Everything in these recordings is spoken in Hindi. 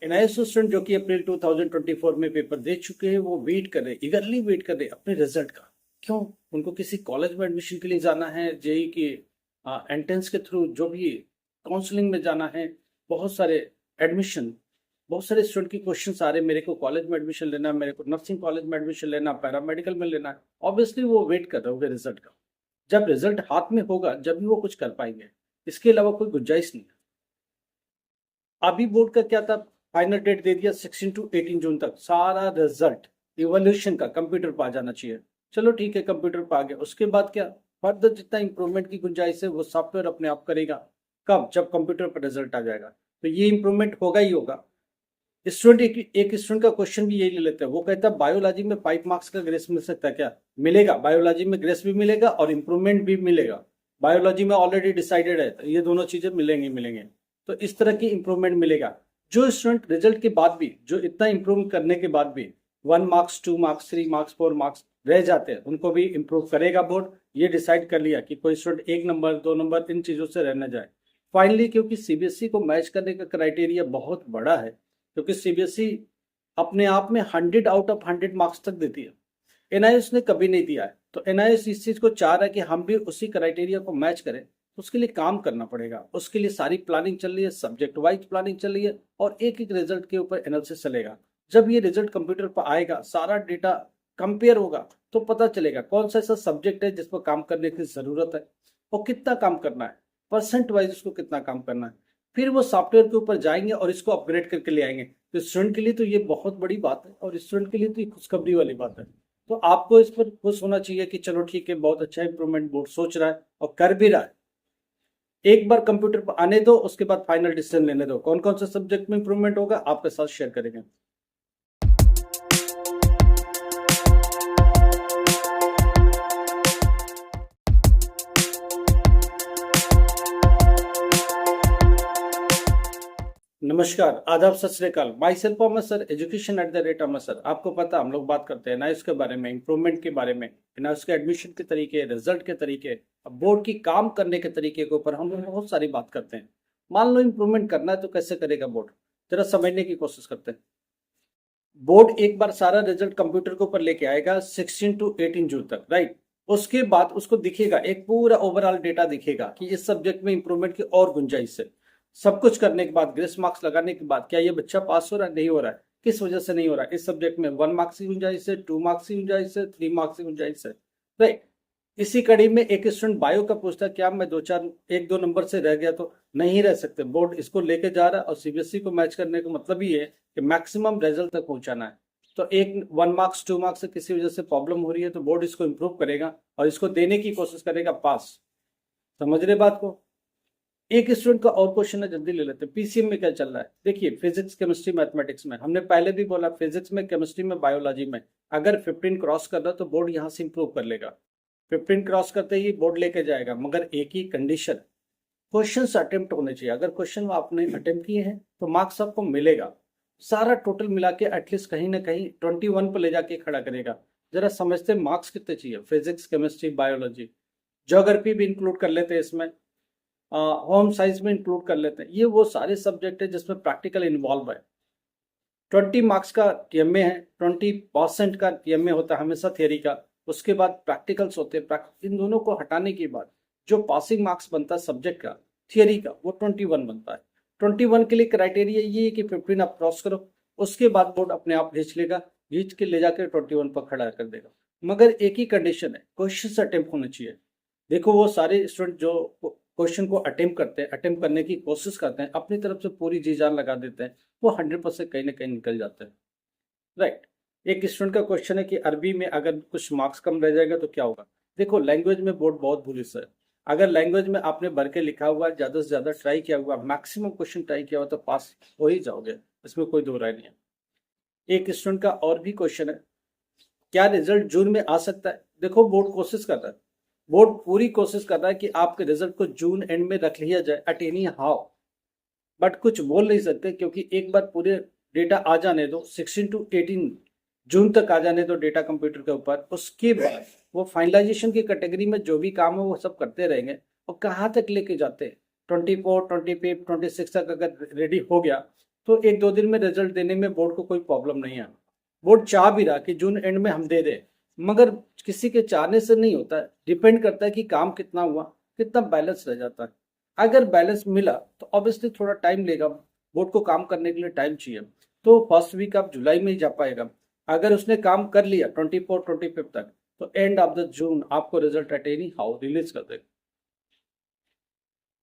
एनआईएस स्टूडेंट जो कि अप्रैल 2024 में पेपर दे चुके हैं वो वेट कर रहे, इगरली वेट कर रहे अपने रिजल्ट का। क्यों? उनको किसी कॉलेज में एडमिशन के लिए जाना है, जेई की एंट्रेंस के थ्रू, जो भी काउंसलिंग में जाना है। बहुत सारे एडमिशन, बहुत सारे स्टूडेंट की क्वेश्चंस आ रहे हैं, मेरे को कॉलेज में एडमिशन लेना है, मेरे को नर्सिंग कॉलेज में एडमिशन लेना, पैरामेडिकल में लेना है। ऑब्वियसली वो वेट कर रहे होंगे रिजल्ट का। जब रिजल्ट हाथ में होगा जब भी वो कुछ कर पाएंगे, इसके अलावा कोई गुंजाइश नहीं है। अभी बोर्ड का क्या था, फाइनल डेट दे दिया 16 टू 18 जून तक। सारा रिजल्ट इवोल्यूशन का कंप्यूटर पर आ जाना चाहिए। चलो ठीक है, कंप्यूटर पर आ गया, उसके बाद क्या? फर्दर जितना इंप्रूवमेंट की गुंजाइश है वो सॉफ्टवेयर अपने आप करेगा। कब? जब कंप्यूटर पर रिजल्ट आ जाएगा। तो ये इंप्रूवमेंट होगा ही होगा। स्टूडेंट एक स्टूडेंट का क्वेश्चन भी यही ले लेते हैं, वो कहता है बायोलॉजी में 5 मार्क्स का ग्रेस मिल सकता है क्या? मिलेगा, बायोलॉजी में ग्रेस भी मिलेगा और इंप्रूवमेंट भी मिलेगा। बायोलॉजी में ऑलरेडी डिसाइडेड है, तो ये दोनों चीजें मिलेंगी। तो इस तरह की इंप्रूवमेंट मिलेगा। जो स्टूडेंट रिजल्ट के बाद भी, जो इतना इंप्रूव करने के बाद भी 1 मार्क्स, 2 मार्क्स, 3 मार्क्स, 4 मार्क्स रह जाते हैं, उनको भी इंप्रूव करेगा बोर्ड। ये डिसाइड कर लिया कि कोई स्टूडेंट 1 नंबर, 2 नंबर इन चीजों से रहना जाए फाइनली। क्योंकि सीबीएसई को मैच करने का क्राइटेरिया बहुत बड़ा है, क्योंकि सीबीएसई अपने आप में 100 आउट ऑफ 100 मार्क्स तक देती है। एनआईएस ने कभी नहीं दिया है। तो एनआईएस इस चीज को चाह रहा है कि हम भी उसी क्राइटेरिया को मैच करें। तो उसके लिए काम करना पड़ेगा, उसके लिए सारी प्लानिंग चल रही है, सब्जेक्ट वाइज प्लानिंग चल रही है, और एक एक रिजल्ट के ऊपर एनालिसिस चलेगा। जब ये रिजल्ट कंप्यूटर पर आएगा, सारा डेटा कंपेयर होगा, तो पता चलेगा कौन सा ऐसा सब्जेक्ट है जिस पर काम करने की जरूरत है और कितना काम करना है, परसेंट वाइज उसको कितना काम करना है। फिर वो सॉफ्टवेयर के ऊपर जाएंगे और इसको अपग्रेड करके ले आएंगे। तो स्टूडेंट के लिए तो ये बहुत बड़ी बात है, और स्टूडेंट के लिए तो ये खुशखबरी वाली बात है। तो आपको इस पर खुश होना चाहिए कि चलो ठीक है, बहुत अच्छा इंप्रूवमेंट बोर्ड सोच रहा है और कर भी रहा है। एक बार कंप्यूटर पर आने दो, उसके बाद फाइनल डिसीजन लेने दो, कौन कौन से सब्जेक्ट में इंप्रूवमेंट होगा आपके साथ शेयर करेंगे। नमस्कार, आदाब, सत श्री अकाल। My self Amar sir, education at the rate Amar sir. आपको पता, हम लोग बात करते हैं एनआईएस के बारे में, इंप्रूवमेंट के बारे में, एनआईएस के एडमिशन के तरीके, रिजल्ट के तरीके, बोर्ड की काम करने के तरीके के ऊपर हम लोग बहुत सारी बात करते हैं। मान लो इंप्रूवमेंट करना है तो कैसे करेगा बोर्ड, जरा समझने की कोशिश करते हैं। बोर्ड एक बार सारा रिजल्ट कंप्यूटर के ऊपर लेके आएगा 16 टू 18 जून तक, राइट। उसके बाद उसको दिखेगा, एक पूरा ओवरऑल डेटा दिखेगा कि इस सब्जेक्ट में इंप्रूवमेंट की और गुंजाइश है। सब कुछ करने के बाद, ग्रेस मार्क्स लगाने के बाद, क्या ये बच्चा पास हो रहा है, नहीं हो रहा है, किस वजह से नहीं हो रहा है, इस सब्जेक्ट में 1 मार्क्स की गुंजाइश है, 2 मार्क्स की गुंजाइश है, 3 मार्क्स की गुंजाइश है, राइट। इसी कड़ी में एक स्टूडेंट बायो का पूछता है, क्या मैं 1-2 नंबर से रह गया तो नहीं रह सकते। बोर्ड इसको लेके जा रहा है, और सीबीएसई को मैच करने का मतलब ही है कि मैक्सिमम रिजल्ट तक पहुंचाना है। तो एक 1 मार्क्स, 2 मार्क्स से किसी वजह से प्रॉब्लम हो रही है, तो बोर्ड इसको इंप्रूव करेगा और इसको देने की कोशिश करेगा पास। समझ रहे बात को? एक स्टूडेंट का और क्वेश्चन है, जल्दी ले लेते हैं। पीसीएम में क्या चल रहा है, देखिए, फिजिक्स, केमिस्ट्री, मैथमेटिक्स में। हमने पहले भी बोला, फिजिक्स में, केमिस्ट्री में, बायोलॉजी में अगर 15 क्रॉस कर रहा है तो बोर्ड यहां से इंप्रूव कर लेगा। 15 क्रॉस करते ही बोर्ड लेके जाएगा, मगर एक ही कंडीशन, क्वेश्चन अटेम्प्ट होने चाहिए। अगर क्वेश्चन आपने अटेम्प्ट किए हैं तो मार्क्स आपको मिलेगा। सारा टोटल मिला के एटलीस्ट कहीं ना कहीं 21 पर ले जाके खड़ा करेगा। जरा समझते मार्क्स कितने चाहिए, फिजिक्स, केमिस्ट्री, बायोलॉजी, ज्योग्राफी भी इंक्लूड कर लेते हैं इसमें, होम साइंस में इंक्लूड कर लेते हैं। ये वो सारे सब्जेक्ट है जिसमें प्रैक्टिकल इन्वॉल्व है। 20 मार्क्स का टीएमए है, 20% का टीएमए होता है हमेशा थियरी का, उसके बाद प्रैक्टिकल्स होते हैं। इन दोनों को हटाने के बाद जो पासिंग मार्क्स बनता है सब्जेक्ट का, थियरी का, वो 21 बनता है। 21 के लिए क्राइटेरिया ये है कि 15 आप क्रॉस करो, उसके बाद बोर्ड अपने आप खींच लेगा, खींच के ले जाकर 21 पर खड़ा कर देगा। मगर एक ही कंडीशन है, क्वेश्चन अटेम्प्ट होने चाहिए। देखो, वो सारे स्टूडेंट जो क्वेश्चन को अटेम्प्ट करते हैं, अटेम्प्ट करने की कोशिश करते हैं, अपनी तरफ से पूरी जी जान लगा देते हैं, वो 100% कहीं ना कहीं निकल जाते हैं, राइट। एक स्टूडेंट का क्वेश्चन है कि अरबी में अगर कुछ मार्क्स कम रह जाएगा तो क्या होगा। देखो, लैंग्वेज में बोर्ड बहुत बुलिश है। अगर लैंग्वेज में आपने भर के लिखा हुआ है, ज्यादा से ज्यादा ट्राई किया हुआ, मैक्सिमम क्वेश्चन ट्राई किया हुआ, तो पास हो ही जाओगे, इसमें कोई दो राय नहीं है। एक स्टूडेंट का और भी क्वेश्चन है, क्या रिजल्ट जून में आ सकता है। देखो, बोर्ड कोशिश कर रहा है, बोर्ड पूरी कोशिश कर रहा है कि आपके रिजल्ट को जून एंड में रख लिया जाए, एट एनी हाउ। बट कुछ बोल नहीं सकते, क्योंकि एक बार पूरे डेटा आ जाने दो, 16 टू 18 जून तक आ जाने दो डेटा कंप्यूटर के ऊपर। उसके बाद वो फाइनलाइजेशन की कैटेगरी में जो भी काम है वो सब करते रहेंगे। और कहाँ तक लेके जाते हैं, 24, 25, 26 तक अगर रेडी हो गया तो 1-2 दिन में रिजल्ट देने में बोर्ड को कोई प्रॉब्लम नहीं है। बोर्ड चाह भी रहा कि जून एंड में हम दे दें, मगर किसी के चाहने से नहीं होता है, डिपेंड करता है कि काम कितना हुआ, कितना बैलेंस रह जाता है। अगर बैलेंस मिला तो ऑब्वियसली थोड़ा टाइम लेगा, बोर्ड को काम करने के लिए टाइम चाहिए, तो फर्स्ट वीक आप जुलाई में ही जा पाएगा। अगर उसने काम कर लिया 24-25 तक, तो एंड ऑफ द जून आपको result at any how release कर देगा।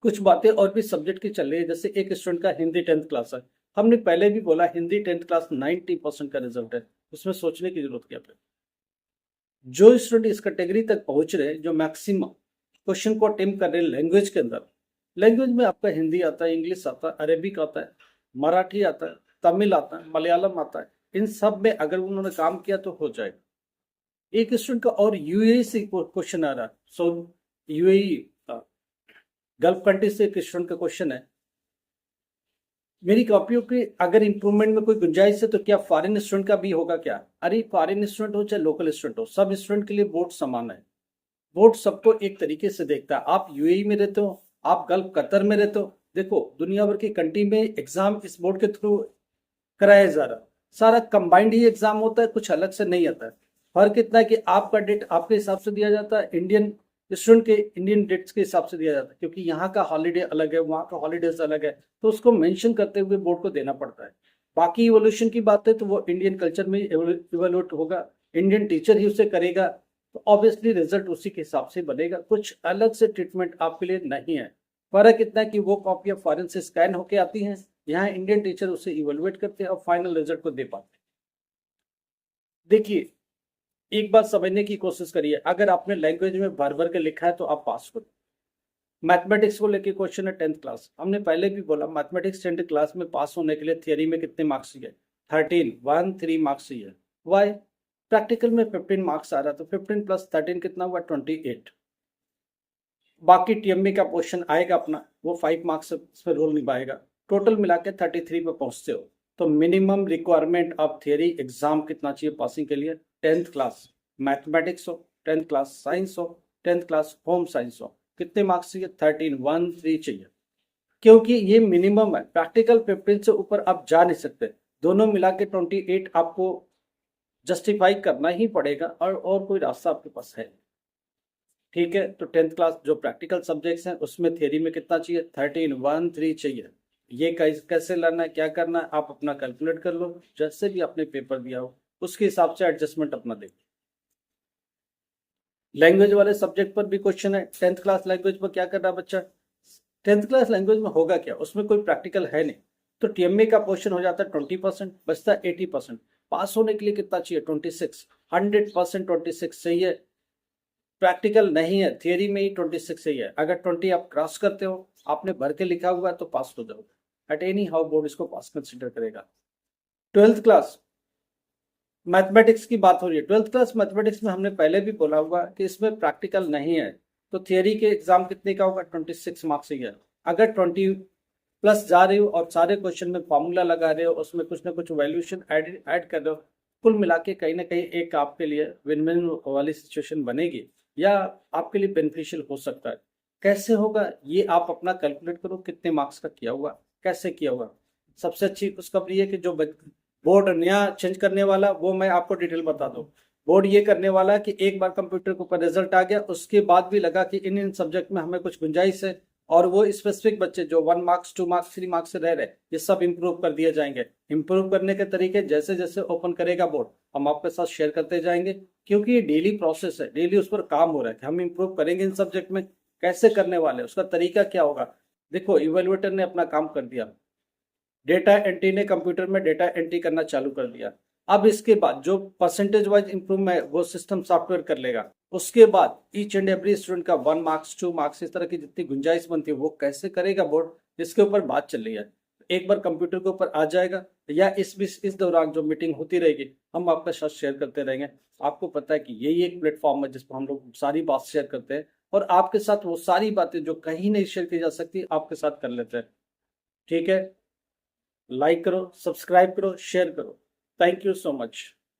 कुछ बातें और भी सब्जेक्ट की चल रही है, जैसे एक स्टूडेंट का हिंदी 10th क्लास है। हमने पहले भी बोला हिंदी 10th क्लास 90% का रिजल्ट है, उसमें सोचने की जरूरत क्या है। जो स्टूडेंट इस कैटेगरी तक पहुंच रहे हैं, जो मैक्सिमम क्वेश्चन को अटेम्प्ट कर रहे हैं लैंग्वेज के अंदर, लैंग्वेज में आपका हिंदी आता है, इंग्लिश आता है, अरेबिक आता है, मराठी आता है, तमिल आता है, मलयालम आता है, इन सब में अगर उन्होंने काम किया तो हो जाएगा। एक स्टूडेंट का और यूएई से क्वेश्चन आ रहा है, सो यूएई गल्फ कंट्री से एक स्टूडेंट का क्वेश्चन है, मेरी कॉपियों की अगर इंप्रूवमेंट में कोई गुंजाइश है तो क्या फॉरेन स्टूडेंट का भी होगा क्या? अरे फॉरेन स्टूडेंट हो चाहे लोकल स्टूडेंट हो, सब स्टूडेंट के लिए बोर्ड समान है। बोर्ड सबको एक तरीके से देखता है। आप यूएई में रहते हो, आप गल्फ कतर में रहते हो, देखो दुनिया भर की कंट्री में एग्जाम इस बोर्ड के थ्रू कराया जा रहा है। सारा कंबाइंड ही एग्जाम होता है, कुछ अलग से नहीं आता है। फर्क इतना है कि आपका डेट आपके हिसाब से दिया जाता है, इंडियन स्टूडेंट के इंडियन डेट्स के हिसाब से दिया जाता है, क्योंकि यहाँ का हॉलीडे अलग है, वहाँ का हॉलीडेज अलग है, तो उसको मेंशन करते हुए बोर्ड को देना पड़ता है। बाकी इवोल्यूशन की बात है तो वो इंडियन कल्चर में इवोल्यूट होगा, इंडियन टीचर ही उसे करेगा, तो ऑब्वियसली रिजल्ट उसी के हिसाब से बनेगा। कुछ अलग से ट्रीटमेंट आपके लिए नहीं है। फर्क इतना है कि वो कॉपियां फॉरेन से स्कैन होके आती हैं, यहाँ इंडियन टीचर उसे इवेलुएट करते हैं और फाइनल रिजल्ट को दे पाते हैं। देखिए, एक बात समझने की कोशिश करिए, अगर आपने लैंग्वेज में भर भर के लिखा है तो आप पास करो। मैथमेटिक्स को लेके क्वेश्चन है 10th क्लास, हमने पहले भी बोला मैथमेटिक्स 10th क्लास में पास होने के लिए थियरी में कितने मार्क्स चाहिए? 13 मार्क्स चाहिए। वाई? प्रैक्टिकल में 15 मार्क्स आ रहा, तो 15 प्लस 13 कितना हुआ? 28। बाकी टीएमए का क्वेश्चन आएगा अपना, वो 5 मार्क्स इस पर रोल निभाएगा, टोटल मिला के 33 पे पहुंचते हो। तो minimum requirement of theory exam कितना चाहिए पासिंग के लिए? 10th क्लास मैथमेटिक्स हो, 10th क्लास साइंस हो, 10th क्लास होम साइंस हो, कितने मार्क्स चाहिए? 13 चाहिए, क्योंकि ये मिनिमम है। प्रैक्टिकल 15 से ऊपर आप जा नहीं सकते, दोनों मिला के 28 आपको जस्टिफाई करना ही पड़ेगा, और कोई रास्ता आपके पास है। ठीक है, तो 10th क्लास जो प्रैक्टिकल सब्जेक्ट्स हैं उसमें थियरी में कितना चाहिए? 13 चाहिए। ये कैसे लर्न है, क्या करना है, आप अपना कैलकुलेट कर लो, जैसे भी आपने पेपर दिया हो उसके हिसाब से एडजस्टमेंट अपना देखो। लैंग्वेज वाले सब्जेक्ट पर भी क्वेश्चन है, 10th क्लास लैंग्वेज पर क्या कर रहा बच्चा? 10th क्लास लैंग्वेज में होगा क्या, उसमें कोई प्रैक्टिकल है नहीं, तो टीएमए का पोर्शन हो जाता है 20%, बचता है 80%। पास होने के लिए कितना चाहिए? 26। 100% 26 चाहिए, प्रैक्टिकल नहीं है, थियरी में ही 26 सही है। अगर 20 आप क्रॉस करते हो, आपने भर के लिखा हुआ है, तो पास हो जाओगे। एट एनी हाउ बोर्ड इसको पास कंसिडर करेगा। 12th क्लास मैथमेटिक्स की बात हो रही है। 12th क्लास मैथमेटिक्स में हमने पहले भी बोला हुआ कि इसमें प्रैक्टिकल नहीं है, तो थियरी के एग्जाम कितने का होगा? 26 मार्क्स ही है। अगर 20 प्लस जा रहे हो और सारे क्वेश्चन में फॉर्मूला लगा रहे हो, उसमें कुछ ना कुछ वैल्यूएशन ऐड कर रहे हो, कुल मिला के कहीं ना कहीं एक आपके लिए विन विन वाली सिचुएशन बनेगी, या आपके लिए बेनिफिशियल हो सकता है। कैसे होगा ये आप अपना कैलकुलेट करो, कितने मार्क्स का किया हुआ, कैसे किया हुआ। सबसे अच्छी खुशखबरी है कि जो बोर्ड नया चेंज करने वाला, वो मैं आपको डिटेल बता दूं। बोर्ड ये करने वाला है कि एक बार कंप्यूटर के ऊपर रिजल्ट आ गया, उसके बाद भी लगा कि इन सब्जेक्ट में हमें कुछ गुंजाइश है, और वो स्पेसिफिक बच्चे जो 1 मार्क्स 2 मार्क्स 3 मार्क्स से रह रहे, ये सब इंप्रूव कर दिए जाएंगे। इंप्रूव करने के तरीके जैसे जैसे ओपन करेगा बोर्ड, हम आपके साथ शेयर करते जाएंगे, क्योंकि ये डेली प्रोसेस है, डेली उस पर काम हो रहा है कि हम इंप्रूव करेंगे इन सब्जेक्ट में। कैसे करने वाले, उसका तरीका क्या होगा? देखो, इवेल्युएटर ने अपना काम कर दिया, डेटा एंट्री ने कंप्यूटर में डेटा एंट्री करना चालू कर दिया। अब इसके बाद जो परसेंटेज वाइज इंप्रूवमेंट वो सिस्टम सॉफ्टवेयर कर लेगा। उसके बाद ईच एंड एवरी स्टूडेंट का 1 मार्क्स 2 मार्क्स इस तरह की जितनी गुंजाइश बनती है वो कैसे करेगा बोर्ड, इसके ऊपर बात चल रही है। एक बार कंप्यूटर के ऊपर आ जाएगा, या इस दौरान जो मीटिंग होती रहेगी हम आपके साथ शेयर करते रहेंगे। आपको पता है कि यही एक प्लेटफॉर्म है जिस पर हम लोग सारी बात शेयर करते हैं, और आपके साथ वो सारी बातें जो कहीं नहीं शेयर की जा सकती आपके साथ कर लेते हैं। ठीक है, लाइक करो, सब्सक्राइब करो, शेयर करो। Thank you so much.